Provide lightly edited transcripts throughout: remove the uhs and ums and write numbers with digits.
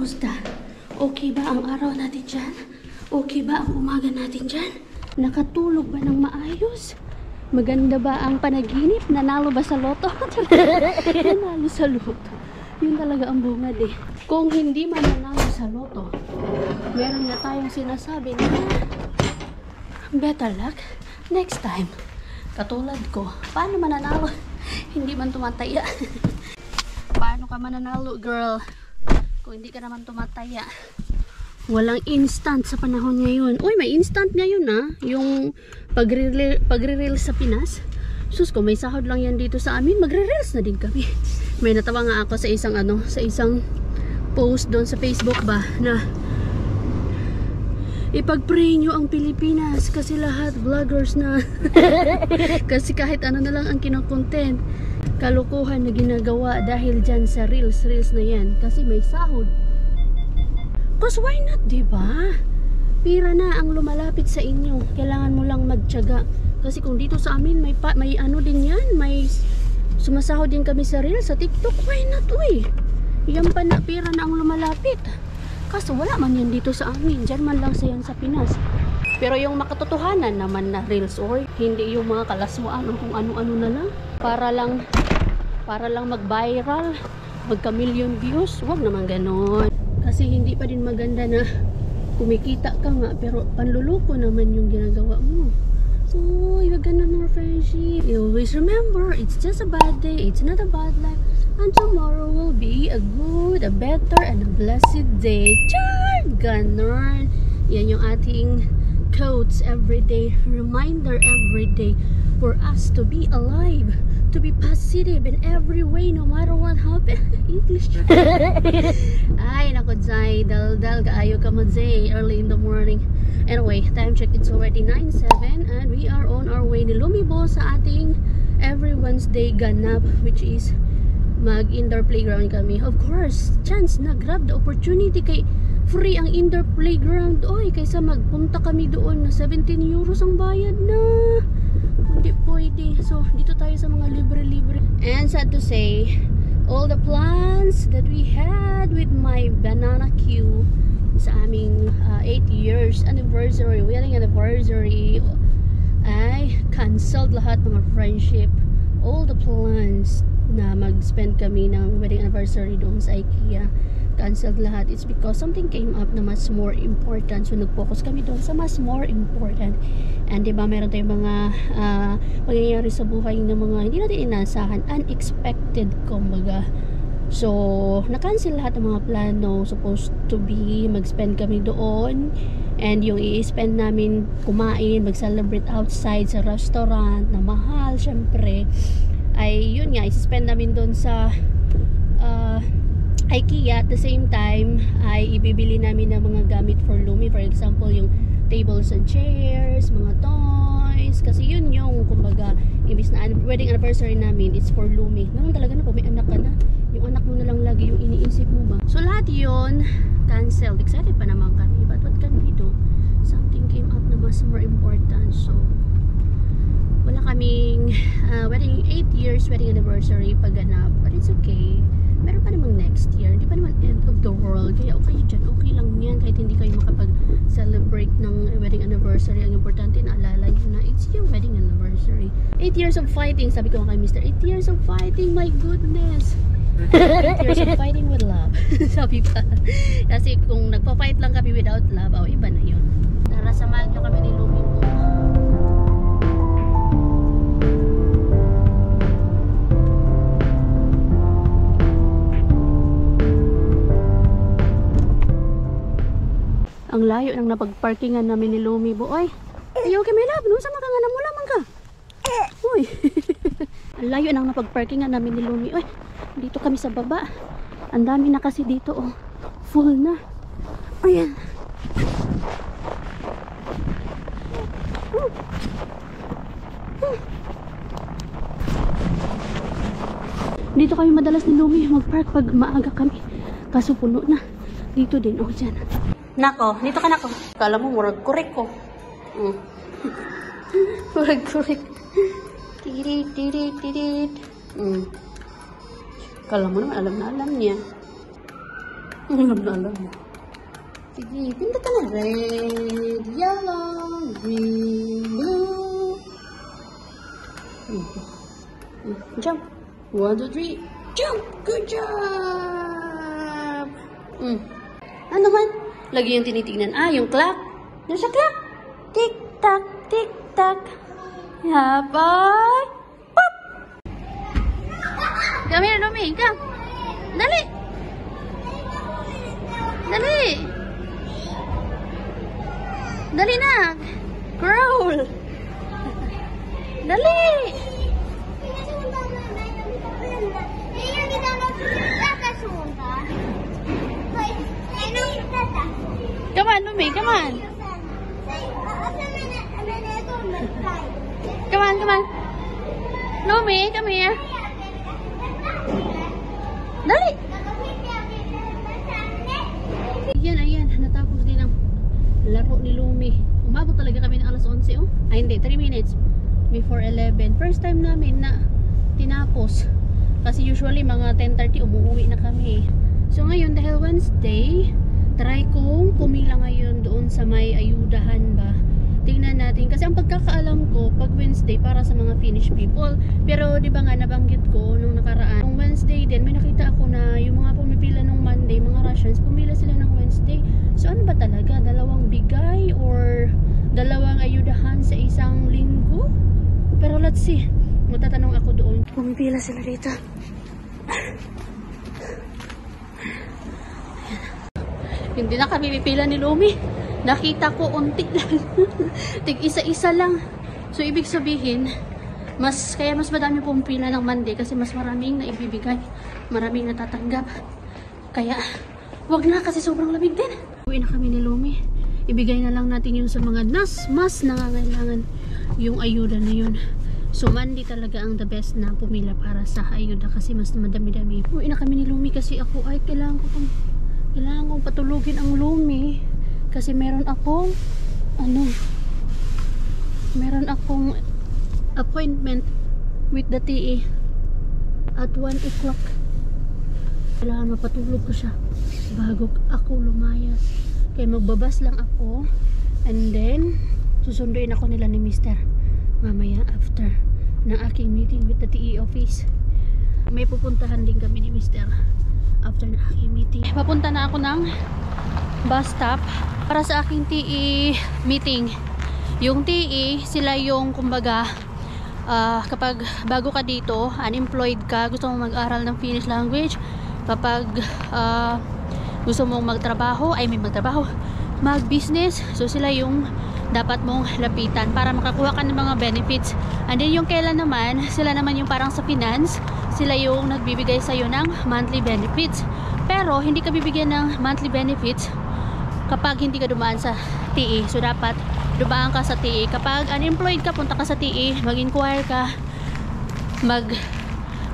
Kumusta? Okay ba ang araw natin dyan? Okay ba ang umaga natin dyan? Nakatulog ba ng maayos? Maganda ba ang panaginip? Nanalo ba sa loto? Nanalo sa loto. Yun talaga ang bungad eh. Kung hindi man nanalo sa loto, meron na tayong sinasabi na better luck next time. Katulad ko, paano mananalo? Hindi man tumataya. Paano ka mananalo, girl? Kung hindi ka naman tumataya. Walang instant sa panahon ngayon. Uy, may instant ngayon ah. Yung pagre-reels sa Pinas. Sus, kung may sahod lang yan dito sa amin, magre-reels na din kami. May natawa nga ako sa isang post doon sa Facebook ba na ipag-pray nyo ang Pilipinas kasi lahat vloggers na. Kasi kahit ano na lang ang kinokontent, kalukuhan na ginagawa dahil dyan sa reels na yan. Kasi may sahod. Cause why not, diba? Pira na ang lumalapit sa inyo. Kailangan mo lang magtiyaga. Kasi kung dito sa amin, may ano din yan. May sumasahod din kami sa reels, sa TikTok. Why not, uy? Yan pa na, pira na ang lumalapit. Kaso wala man yan dito sa amin. Diyan man lang sa yan sa Pinas. Pero yung makatotohanan naman na reels, or hindi yung mga kalaswaan o kung ano-ano na lang. Para lang mag-viral, magka-million views. Huwag naman ganon. Kasi hindi pa din maganda na kumikita ka nga, pero panluloko naman yung ginagawa mo. Uy, wag ganun our friendship. You always remember, it's just a bad day, it's not a bad life, and tomorrow will be a good, a better, and a blessed day. Char! Ganon. Yan yung ating quotes everyday, reminder everyday for us to be alive, to be positive in every way, no matter what happens. English. Ay, nako, Zay. Dal-dal, kaayo ka mo, Zay. Early in the morning. Anyway, time check, it's already 9:07 and we are on our way ni Lumibo sa ating every Wednesday ganap, which is mag-indoor playground kami. Of course, chance na grab the opportunity kay free ang indoor playground. Oy, kaysa magpunta kami doon na 17 euros ang bayad na. Hindi pwede. So, dito tayo sa mga libre-libre. And sad to say, all the plans that we had with my banana queue sa aming 8 years anniversary, wedding anniversary, ay cancelled lahat mga friendship. All the plans na mag-spend kami ng wedding anniversary doon sa IKEA, cancelled lahat. It's because something came up na mas more important. So nag-focus kami doon sa mas more important. And diba meron tayong mga pangyayari sa buhay ng mga hindi natin inasahan, unexpected kumbaga. So na-cancel lahat ng mga plano. Supposed to be mag-spend kami doon, and yung i-spend namin kumain, mag-celebrate outside sa restaurant na mahal syempre, ay yun nga, i-spend namin doon sa IKEA. At the same time ay ibibili namin ng mga gamit for Lumi, for example yung tables and chairs, mga toys, kasi yun yung kumbaga imbis na wedding anniversary namin, it's for Lumi. Naman talaga na pag may anak ka na, yung anak mo na lang lagi yung iniisip mo ba. So lahat yun cancelled. Excited pa naman kami, but what can we do? Something came up na mas more important. So wala kaming wedding 8 years wedding anniversary pagganap, but it's okay. Meron pa namang next year, hindi pa naman end of the world, kaya okay dyan, okay lang yan kahit hindi kayo makapag-celebrate ng wedding anniversary. Ang importante naalala nyo na it's your wedding anniversary. 8 years of fighting, sabi ko kay Mr. 8 years of fighting, my goodness. 8 years of fighting with love. Sabi pa. Kasi kung nagpa-fight lang kami without love, iba na yun. Tara, samahan nyo kami ni Lumi po. Ang layo ng napag-parkingan namin ni Lumi bo. Oy, ayaw kay may love, no? Sama ka nga na mula man ka. Uy. Ang layo ng napag-parkingan namin ni Lumi. Oy, dito kami sa baba. Ang dami na kasi dito, oh. Full na. Ayan. Dito kami madalas ni Lumi mag-park pag maaga kami. Kaso puno na. Dito din, oh, dyan. Nako, dito ka nako. Kala mo, murag korek ko. Murag korek. Tirit. Kala mo naman, alam na alam niya. Alam na alam mo. Sige, pinta ka na. Red, yellow, green, blue. Jump. 1, 2, 3. Jump! Good job! Ano man? Lagi yung tinitignan. Yung clock. Nasa clock. Tick-tock, tick-tock. Habay. Pop! Come here, Lumi. Come. Dali. Dali. Dali na. Crawl. Dali. Come on, Lumi. Come on. Come on, come on. Lumi, come here. Dali. Ayan. Natapos din ang laro ni Lumi. Umabot talaga kami ng alas 11, oh. Ay, hindi. 3 minutes before 11. First time namin na tinapos. Kasi usually mga 10:30 umuwi na kami. So ngayon, dahil Wednesday, try kong pumila ngayon doon sa may ayudahan ba. Tingnan natin. Kasi ang pagkakaalam ko, pag Wednesday, para sa mga Finnish people. Pero di ba nga, nabanggit ko nung nakaraan. Nung Wednesday din, may nakita ako na yung mga pumipila nung Monday, mga Russians, pumila sila ng Wednesday. So ano ba talaga? Dalawang bigay or dalawang ayudahan sa isang linggo? Pero let's see. Magtatanong ako doon. Pumipila sila dito. Hindi na kami pipila ni Lumi. Nakita ko unti lang. Tig isa-isa lang. So ibig sabihin, kaya mas madami pumipila ng Monday kasi mas maraming na ibibigay. Maraming natatanggap. Kaya, wag na kasi sobrang lamig din. Uwi na kami ni Lumi. Ibigay na lang natin yung sa mga mas nangangailangan yung ayuda na yun. So Monday talaga ang the best na pumila para sa ayuda kasi mas madami-dami. Uwi na kami ni Lumi kasi ako ay kailangan kong patulugin ang Lumi kasi meron akong appointment with the TE at 1 o'clock. Kailangan mapatulog ko siya bago ako lumayas. Kaya magbabas lang ako and then susunduin ako nila ni Mr. mamaya after ng aking meeting with the TE office. May pupuntahan din kami ni Mr. after ng aking meeting. Papunta na ako ng bus stop para sa aking TE meeting. Yung TE, sila yung kumbaga kapag bago ka dito, unemployed ka, gusto mong mag-aral ng Finnish language, kapag gusto mong mag-business, so sila yung dapat mong lapitan para makakuha ka ng mga benefits. And then yung kailan naman, sila naman yung parang sa finance, sila yung nagbibigay sa'yo ng monthly benefits. Pero hindi ka bibigyan ng monthly benefits kapag hindi ka dumaan sa TE. So dapat dumaan ka sa TE. Kapag unemployed ka, punta ka sa TE, mag-inquire ka,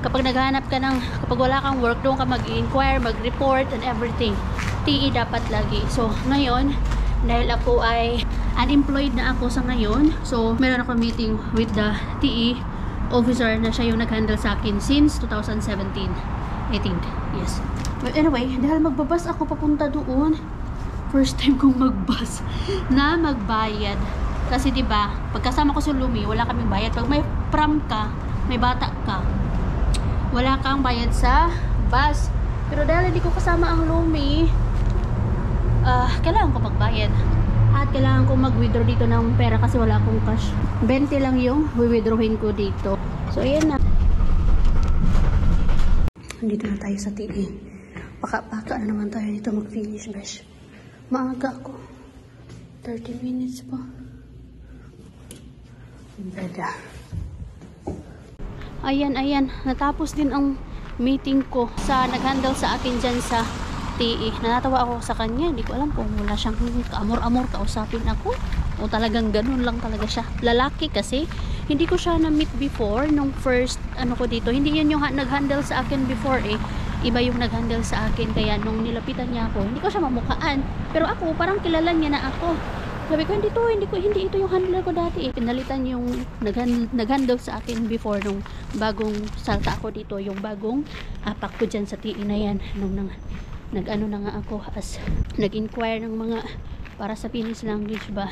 kapag naghahanap ka kapag wala kang work, doon ka mag-inquire, mag-report and everything. TE dapat lagi. So ngayon, dahil ako ay unemployed na ako sa ngayon, so meron ako meeting with the TE officer na siya yung nag-handle sa akin since 2017, I think. Yes. But anyway, dahil magbabas ako papunta doon, first time kong magbus na magbayad. Kasi diba, pagkasama ko si Lumi, wala kaming bayad. Pag may pram ka, may bata ka, wala kang bayad sa bus. Pero dahil hindi ko kasama ang Lumi, kailangan ko magbayad. At kailangan ko mag-withdraw dito ng pera kasi wala akong cash. 20 lang yung withdrawin ko dito. So ayan na. Nandito na tayo sa TE. Paka-paka na naman tayo dito mag-finish, besh. Maaga ako. 30 minutes pa. Beda. Ayan. Natapos din ang meeting ko sa nag-handle sa akin dyan sa TE. Natatawa ako sa kanya. Hindi ko alam kung wala siyang kaamor-amor kausapin ako o talagang ganun lang talaga siya. Lalaki kasi. Hindi ko siya na-meet before nung first ko dito. Hindi yun yung nag-handle sa akin before eh. Iba yung nag-handle sa akin. Kaya nung nilapitan niya ako, hindi ko siya mamukhaan. Pero ako, parang kilala niya na ako. Sabi ko, hindi ito yung handler ko dati eh. Pinalitan yung nag-handle sa akin before nung bagong salta ako dito. Yung bagong hapak ko dyan sa TE na yan. Nung nag-ano na nga ako as nag-inquire ng mga para sa Finnish language ba.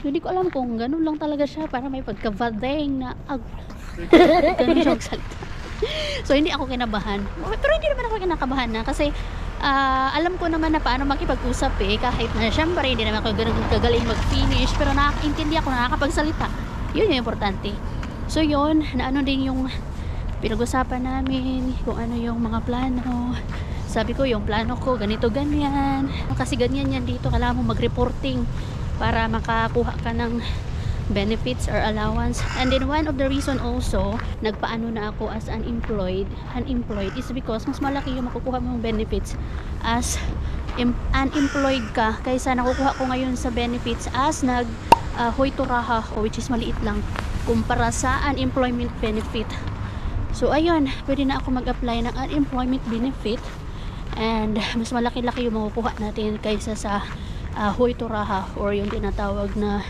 So, hindi ko alam kung ganun lang talaga siya para may pagkavadeng na ganun siyang salita. So, hindi ako kinabahan. Pero hindi naman ako kinakabahan na kasi alam ko naman na paano makipag-usap kahit na syempre hindi naman ako ganun kagaling mag-Finnish pero nakakaintindi ako, nakakapagsalita. Yun yung importante. So, yun, na ano din yung pinag-usapan namin kung ano yung mga plano. Sabi ko yung plano ko ganito ganyan kasi ganyan yan dito, kailangan mo mag-reporting para makakuha ka ng benefits or allowance. And then one of the reason also nagpaano na ako as unemployed is because mas malaki yung makukuha mong benefits as unemployed ka kaysa nakukuha ko ngayon sa benefits as hoy-turaha which is maliit lang kumpara sa unemployment benefit. So ayun, pwede na ako mag-apply ng unemployment benefit and mas malaki-laki yung makukuha natin kaysa sa hoy-turaha or yung tinatawag na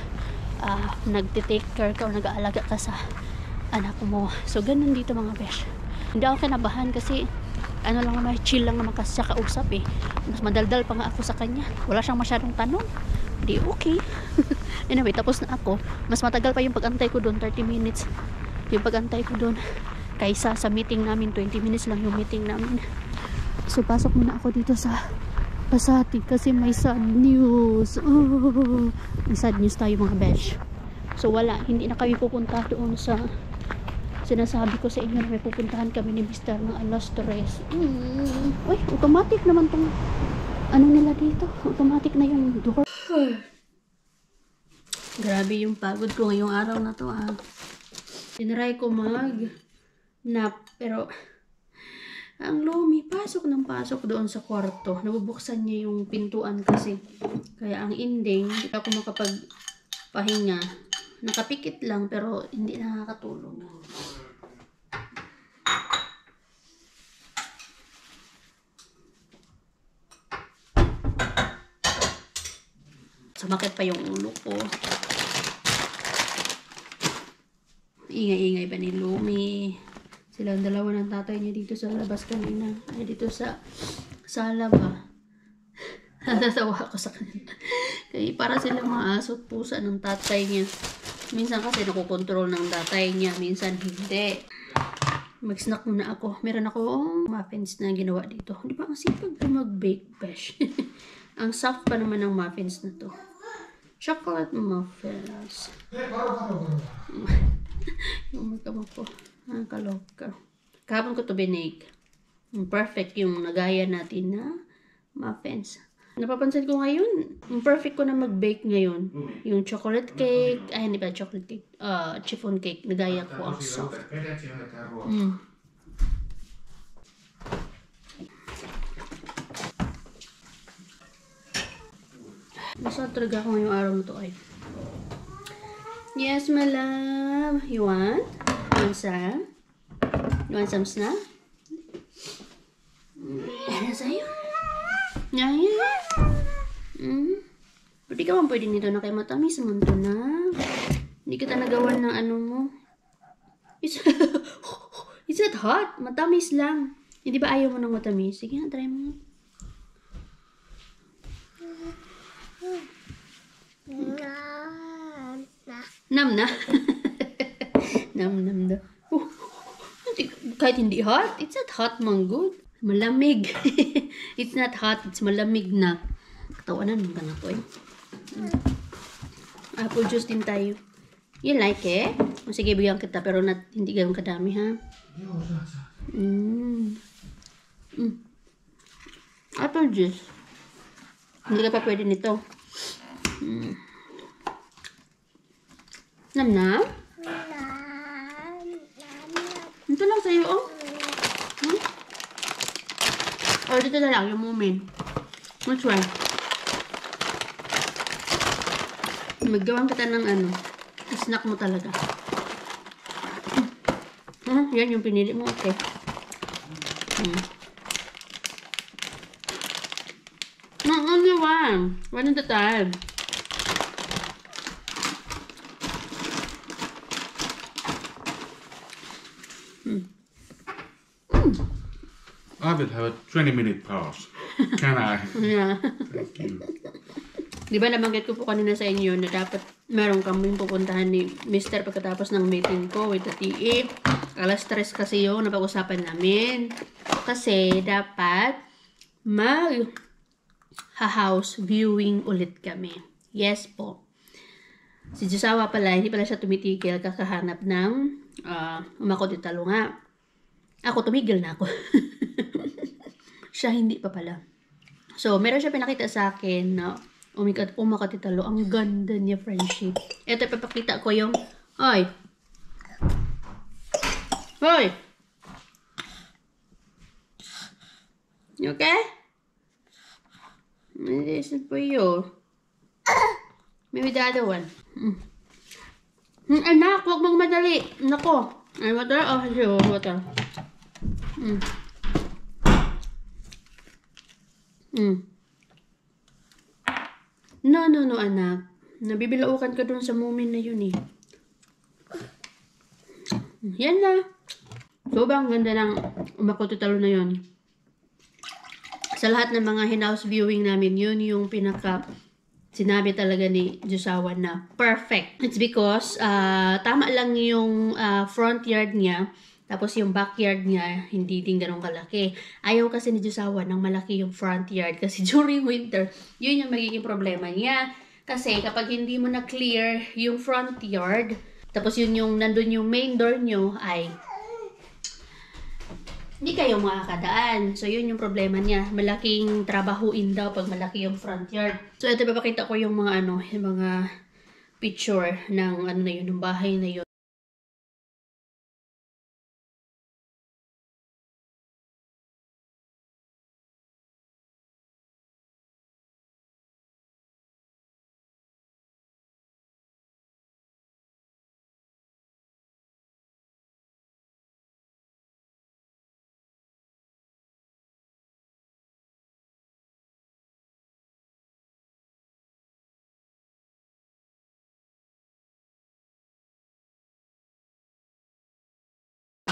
nagtitake care ka o nag-aalaga ka sa anak mo. So ganun dito mga besh. Hindi ako kinabahan kasi ano lang naman, chill lang naman kasi siya kausap mas madaldal pa nga ako sa kanya, wala siyang masyadong tanong, di okay. Anyway, tapos na ako. Mas matagal pa yung pag-antay ko doon, 30 minutes yung pag-antay ko doon kaysa sa meeting namin, 20 minutes lang yung meeting namin. So pasok muna ako dito sa Pasati kasi may sad news. May sad news tayo mga besh. So wala, hindi na kami pupunta doon sa sinasabi ko sa inyo na may pupuntahan kami ni Mr. ng alas 3. Uy, automatic naman tong ano nila dito. Automatic na yung door. Grabe yung pagod ko ngayong araw na to Tinry ko mag-nap pero ang Lomi, pasok ng pasok doon sa kwarto. Nabubuksan niya yung pintuan kasi. Kaya ang ending, hindi ako makapagpahinga. Nakapikit lang pero hindi nakakatulog. Sumakit pa yung ulo ko. Ingay-ingay pa ni Lomi. Sila ang dalawa ng tatay niya dito sa labas kanina. Ay, dito sa sala ba? Natawa ako sa kanila. Kaya para sila mga aso at pusa ng tatay niya. Minsan kasi nakokontrol ng tatay niya. Minsan hindi. Mag-snack muna ako. Meron akong muffins na ginawa dito. Di ba ang sipag ko mag-bake, besh? Ang soft pa naman ng muffins na to. Chocolate muffins. Yung magkamot ko. Kaloka. Kahapon ko to binake. Perfect yung nagaya natin na muffins. Napapansin ko ngayon, perfect ko na mag-bake ngayon. Yung chocolate cake, ay hindi pa chocolate cake, chiffon cake, nagaya ko ang soft. Masarap talaga ako ngayong araw na to ay. Yes, my love. You want? You want some? You want some snack? Ano sa'yo? Yeah. Pwede ka man pwede nito na kay matamis man to na. Hindi kita nagawan ng ano mo. It's not hot. Matamis lang. Hindi ba ayaw mo ng matamis? Sige nga, try mo. Nam na. Nam daw. Kahit hindi hot, it's not hot man good. Malamig. It's not hot, it's malamig na. Katawanan mo ka na ko Apple juice din tayo. You like it? O sige, bigyan kita pero hindi gano'ng kadami ha. Apple juice. Hindi ka pa pwede nito. Nam? Ito lang sa'yo, oh. O, dito na lang yung moment. Which one? Maggawan kita ng ano. Snack mo talaga. Yan yung pinili mo. Okay. No, only one. One at a time. I will have a 20-minute pause. Can I? Yeah. Thank you. Di ba nabanggit ko po kanina sa inyo na dapat meron kaming pupuntahan ni Mr. pagkatapos ng meeting ko with the TE. Alas 3 kasi yung napag-usapan namin. Kasi dapat mag-house viewing ulit kami. Yes po. Si Josawa pala, hindi pala siya tumitigil kakahanap ng umakot italo nga. Ako, tumigil na ako. Siya hindi pa pala. So, meron siya pinakita sa akin na umakatitalo. Ang ganda niya, friendship. Ito, ipapakita ko yung... Hoy! Hoy! You okay? This is for you. Maybe the other one. Anak, huwag mong madali. Nako. Ay, water? Oh, sure, water. No, anak. Nabibilaukan ka dun sa moment na yun eh. Yan na. Sobrang ganda ng umakotitalo na yun. Sa lahat ng mga in-house viewing namin, yun yung pinaka sinabi talaga ni Josawa na perfect. It's because tama lang yung front yard niya. Tapos yung backyard niya, hindi din ganun kalaki. Ayaw kasi ni Josawa ng malaki yung front yard. Kasi during winter, yun yung magiging problema niya. Kasi kapag hindi mo na clear yung front yard, tapos yun yung nandun yung main door nyo, ay hindi kayo makakadaan. So yun yung problema niya. Malaking trabahuin daw pag malaki yung front yard. So ito papakita ko yung mga yung mga picture ng na yun, ng bahay na yun.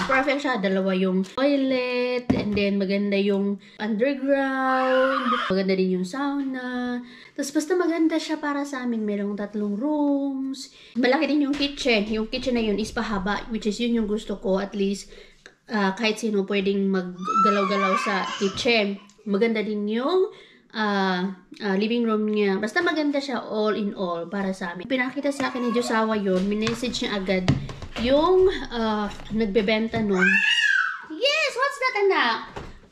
Perfect siya. Dalawa yung toilet, and then maganda yung underground, maganda din yung sauna. Tapos basta maganda siya para sa amin. Merong 3 rooms. Malaki din yung kitchen. Yung kitchen na yun is pahaba, which is yun yung gusto ko. At least kahit sino pwedeng maggalaw-galaw sa kitchen. Maganda din yung living room niya. Basta maganda siya all in all para sa amin. Pinakita sa akin ni Josawa yun. Minessage niya agad yung nagbebenta nun. Yes! What's that, anak?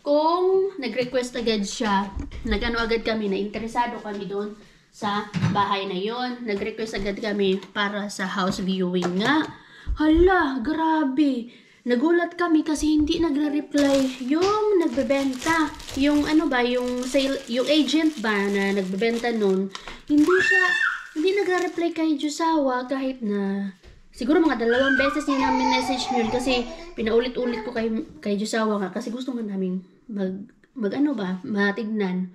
Kung nag-request agad siya, nag-ano agad kami, na interesado kami doon sa bahay na yon. Nag-request agad kami para sa house viewing nga. Hala, grabe! Nagulat kami kasi hindi nagre-reply yung nagbebenta. Yung yung sale, yung agent ba na nagbebenta nun, hindi nagre-reply kay Josawa kahit na siguro mga 2 beses niya namin message yun kasi pinaulit-ulit ko kay Josawa nga kasi gusto nga namin matignan.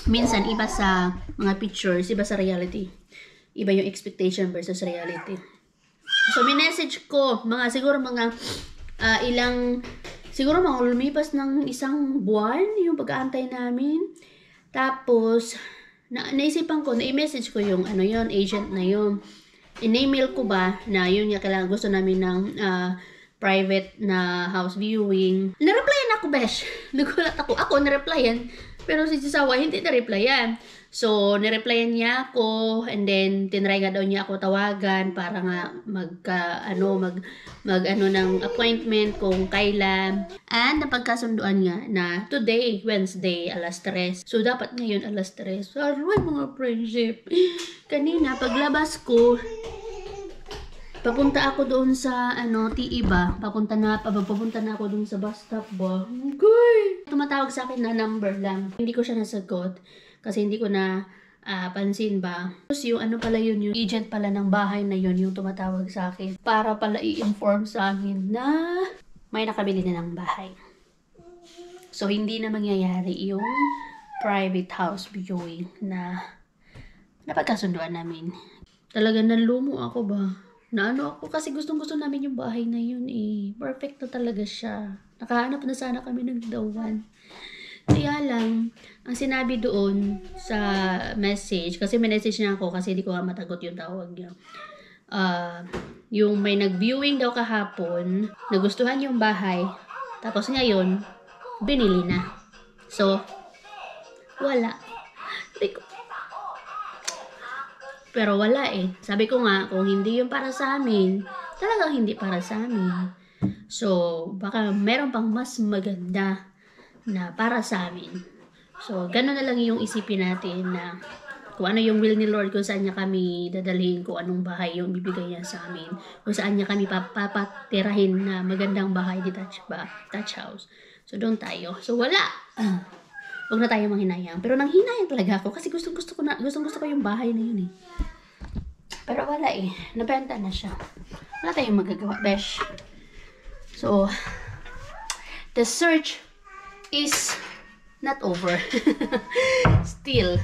Minsan iba sa mga pictures, iba sa reality. Iba yung expectation versus reality. So minessage ko siguro mga lumipas ng 1 buwan yung pag-aantay namin. Tapos naisipan ko na i-message ko yung agent na yun. In-email ko ba na yun nga kailangan gusto namin ng private na house viewing. Na-replyan ako, besh. Nagulat ako. Ako, na-replyan. Pero si Josawa, hindi na-replyan. So, na-replyan niya ako, and then tinry nga daw niya ako tawagan para nga ng appointment kung kailan. And napagkasunduan nga na today, Wednesday, alas 3. So, dapat ngayon alas 3. So, mga friendship. Kanina, paglabas ko, papunta ako doon sa TE ba? Papunta na ako doon sa bus stop ba? Okay. Tumatawag sa akin na number lang. Hindi ko siya nasagot kasi hindi ko na pansin ba. Tapos yung pala yun, yung agent pala ng bahay na yun yung tumatawag sa akin para pala i-inform sa akin na may nakabili na ng bahay. So hindi na mangyayari yung private house viewing na napagkasunduan namin. Talaga nalumo ako ba? Ako kasi gustong-gusto namin yung bahay na yun eh. Perfect na talaga siya. Nakahanap na sana kami ng dawan. Kaya lang, ang sinabi doon sa message, kasi message niya ako kasi hindi ko nga matagot yung tawag niya. Yung may nag-viewing daw kahapon, nagustuhan yung bahay, tapos ngayon, binili na. So, wala. Pero wala eh. Sabi ko nga, kung hindi yung para sa amin, talagang hindi para sa amin. So, baka meron pang mas maganda na para sa amin. So, gano'n na lang yung isipin natin na kung ano yung will ni Lord, kung saan niya kami dadalhin, kung anong bahay yung bibigay niya sa amin, kung saan niya kami papatirahin na magandang bahay, detached house. So, doon tayo. So, wala. Huwag na tayo manghinayang. Pero nanghinayang talaga ako kasi gustong gusto ko yung bahay na yun eh. Pero wala eh. Nabenta na siya. Wala tayong magagawa, besh. So, the search is not over. Still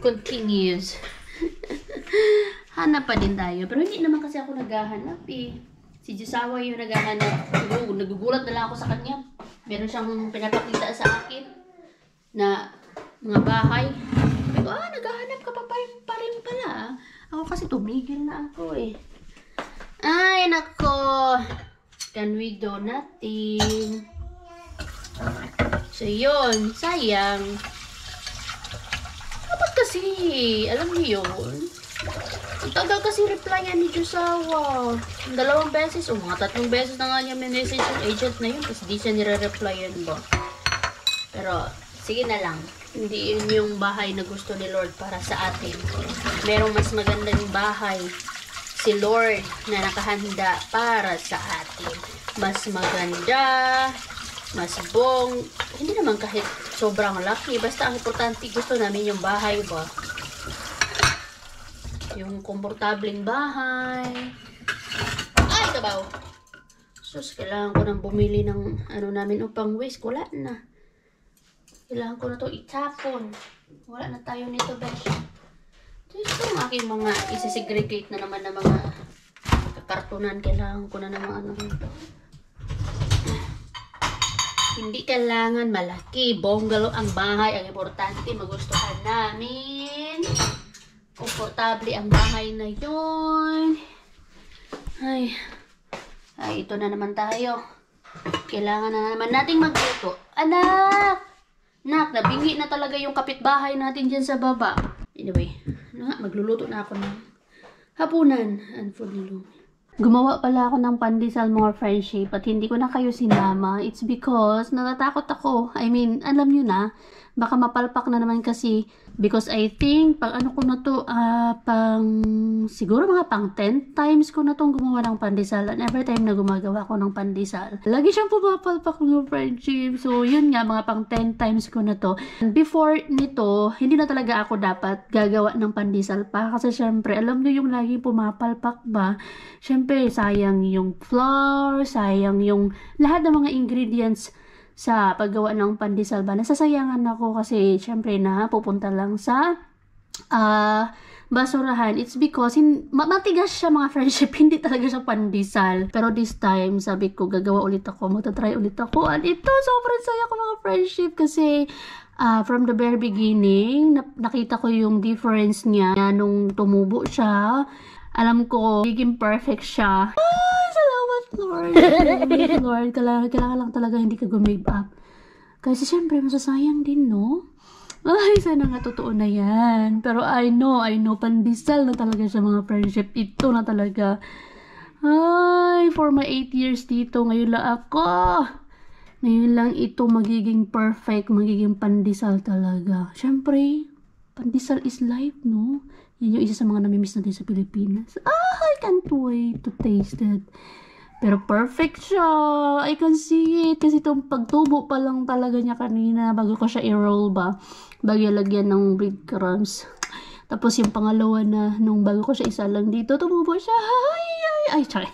continues. Hanap pa din tayo. Pero hindi naman kasi ako naghahanap eh. Si Jisawa yung naghahanap. Nagugulat na lang ako sa kanya. Meron siyang pinapakita sa akin na mga bahay. Sabi ko, naghahanap ka pa rin pala. Ako kasi tumigil na ako eh. Ay, nako. Can we do nothing? So, yun. Sayang. Dapat kasi, alam niyo yun. Ang tagal kasi replyan ni Josawa. 2 beses, o mga 3 beses na nga niya message yung agent na yun. Tapos di siya nire-replyan ba. Pero, sige na lang. Hindi yun yung bahay na gusto ni Lord para sa atin. Merong mas magandang bahay si Lord na nakahanda para sa atin. Mas maganda, mas hindi naman kahit sobrang laki. Basta ang importante, gusto namin yung bahay ba. Yung komportableng bahay. Ay, kabaw! Sus, kailangan ko nang bumili ng namin upang waste. Wala na. Kailangan ko na to itapon. Wala na tayo nito, besh. Ito yung aking mga isisegregate na naman na mga kartunan. Kailangan ko na naman Hindi kailangan malaki. Bungalow ang bahay. Ang importante, magustuhan namin. Komportable ang bahay na yun. Ay, ito na naman tayo. Kailangan na naman nating magluto. Anak! Nabingi na talaga yung kapitbahay natin dyan sa baba. Anyway, magluluto na ako ng hapunan and food ni Lumi. Gumawa pala ako ng pandesal, mga friendship, at hindi ko na kayo sinama. It's because natatakot ako. I mean, alam nyo na, baka mapalpak na naman kasi because I think, pag ko na to, siguro mga pang 10 times ko na tong gumawa ng pandesal. And every time na gumagawa ko ng pandesal, lagi siyang pumapalpak, mga friendship. So, yun nga, mga pang 10 times ko na to. And before nito, hindi na talaga ako dapat gagawa ng pandesal pa. Kasi syempre, alam nyo yung lagi pumapalpak ba? Syempre, sayang yung flour, sayang yung lahat ng mga ingredients sa paggawa ng pandesal ba. Nasasayangan ako kasi syempre pupunta lang sa basurahan. It's because matigas siya, mga friendship. Hindi talaga siya pandesal. Pero this time, sabi ko, gagawa ulit ako. Magta-try ulit ako. At ito, sobrang saya ko, mga friendship. Kasi from the very beginning, nakita ko yung difference niya nung tumubo siya. Alam ko, magiging perfect siya. Salamat, Lord. Salamat, Lord. Kailangan lang talaga hindi ka gumave up. Kasi syempre, masasayang din, no? Ay, sana nga totoo na yan. Pero I know, pandesal na talaga siya, mga friendship. Ito na talaga. Ay, for my 8 years dito, ngayon lang ako. Ngayon lang ito magiging perfect, magiging pandesal talaga. Syempre, pandesal is life, no? Yan yung isa sa mga namimiss natin sa Pilipinas. I can't wait to taste it. Pero perfect siya. I can see it. Kasi itong pagtubo pa lang talaga niya kanina bago ko siya i-roll ba. Bago lagyan ng breadcrumbs. Tapos yung pangalawa na nung bago ko siya isalang dito, tumubo siya. Ay, sorry.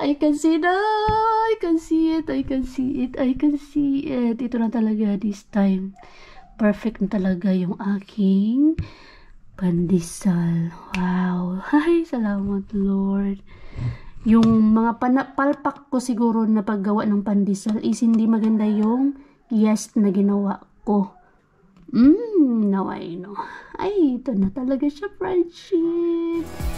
I can see it. I can see it. I can see it. I can see it. Ito na talaga this time. Perfect na talaga yung aking pandesal. Wow. Ay, salamat, Lord. Yung mga palpak ko siguro na paggawa ng pandesal is hindi maganda yung yes na ginawa ko. Now I know. Ay, ito na talaga siya, friendship.